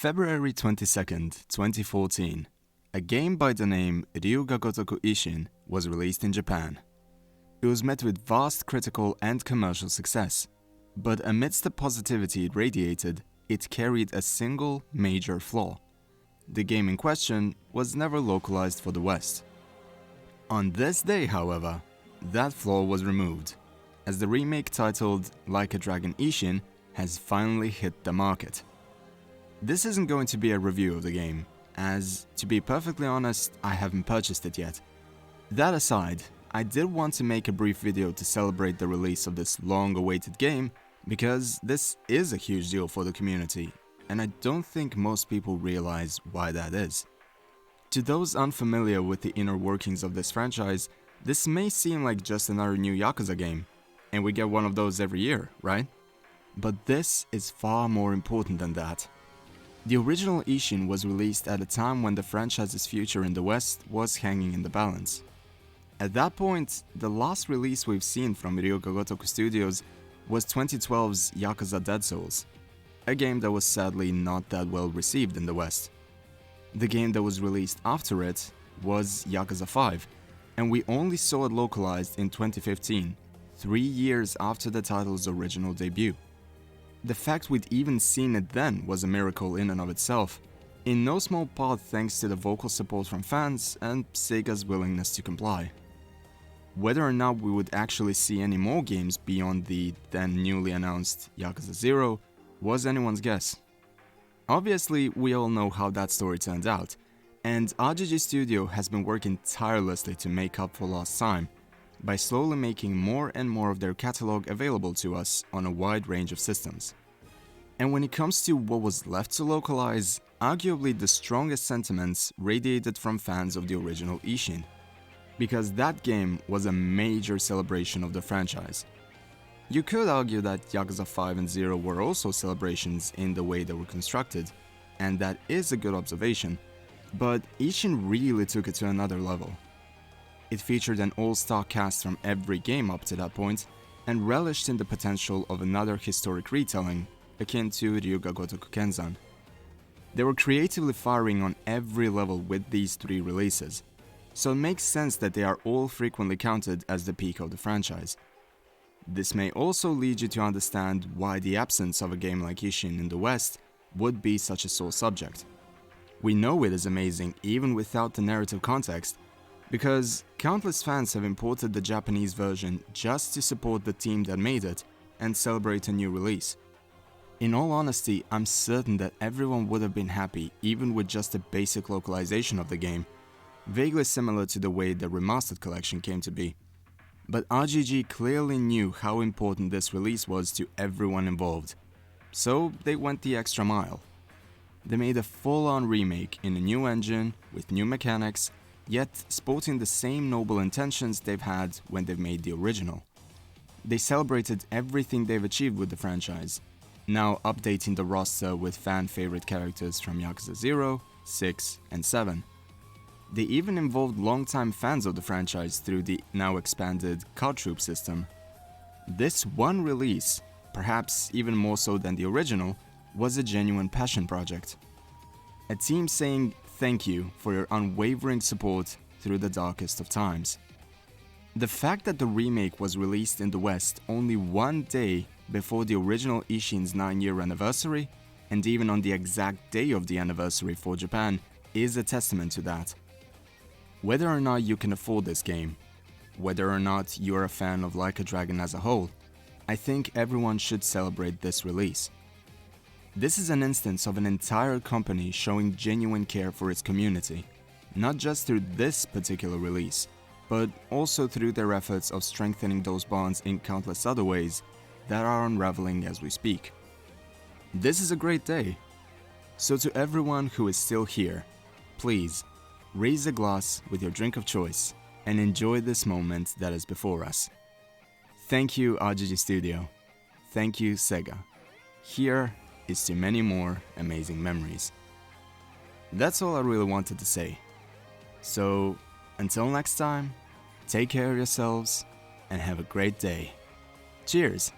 February 22nd, 2014, a game by the name Ryu Ga Gotoku Ishin was released in Japan. It was met with vast critical and commercial success, but amidst the positivity it radiated, it carried a single major flaw. The game in question was never localized for the West. On this day, however, that flaw was removed, as the remake titled Like a Dragon Ishin has finally hit the market. This isn't going to be a review of the game, as, to be perfectly honest, I haven't purchased it yet. That aside, I did want to make a brief video to celebrate the release of this long-awaited game, because this is a huge deal for the community, and I don't think most people realize why that is. To those unfamiliar with the inner workings of this franchise, this may seem like just another new Yakuza game, and we get one of those every year, right? But this is far more important than that. The original Ishin was released at a time when the franchise's future in the West was hanging in the balance. At that point, the last release we've seen from Ryu Ga Gotoku Studios was 2012's Yakuza Dead Souls, a game that was sadly not that well received in the West. The game that was released after it was Yakuza 5, and we only saw it localized in 2015, 3 years after the title's original debut. The fact we'd even seen it then was a miracle in and of itself, in no small part thanks to the vocal support from fans and Sega's willingness to comply. Whether or not we would actually see any more games beyond the then newly announced Yakuza 0 was anyone's guess. Obviously, we all know how that story turned out, and RGG Studio has been working tirelessly to make up for lost time, by slowly making more and more of their catalog available to us on a wide range of systems. And when it comes to what was left to localize, arguably the strongest sentiments radiated from fans of the original Ishin, because that game was a major celebration of the franchise. You could argue that Yakuza 5 and 0 were also celebrations in the way they were constructed, and that is a good observation, but Ishin really took it to another level. It featured an all-star cast from every game up to that point, and relished in the potential of another historic retelling, akin to Ryu Ga Gotoku Kenzan. They were creatively firing on every level with these 3 releases, so it makes sense that they are all frequently counted as the peak of the franchise. This may also lead you to understand why the absence of a game like Ishin in the West would be such a sore subject. We know it is amazing even without the narrative context, because countless fans have imported the Japanese version just to support the team that made it and celebrate a new release. In all honesty, I'm certain that everyone would have been happy even with just a basic localization of the game, vaguely similar to the way the remastered collection came to be. But RGG clearly knew how important this release was to everyone involved, so they went the extra mile. They made a full-on remake in a new engine, with new mechanics, yet sporting the same noble intentions they've had when they've made the original. They celebrated everything they've achieved with the franchise, now updating the roster with fan-favorite characters from Yakuza 0, 6, and 7. They even involved longtime fans of the franchise through the now expanded Card Troop system. This one release, perhaps even more so than the original, was a genuine passion project. A team saying thank you for your unwavering support through the darkest of times. The fact that the remake was released in the West only one day before the original Ishin's 9-year anniversary, and even on the exact day of the anniversary for Japan, is a testament to that. Whether or not you can afford this game, whether or not you're a fan of Like a Dragon as a whole, I think everyone should celebrate this release. This is an instance of an entire company showing genuine care for its community, not just through this particular release, but also through their efforts of strengthening those bonds in countless other ways that are unraveling as we speak. This is a great day. So to everyone who is still here, please, raise a glass with your drink of choice and enjoy this moment that is before us. Thank you, RGG Studio. Thank you, SEGA. Here is to many more amazing memories. That's all I really wanted to say. So, until next time, take care of yourselves and have a great day. Cheers!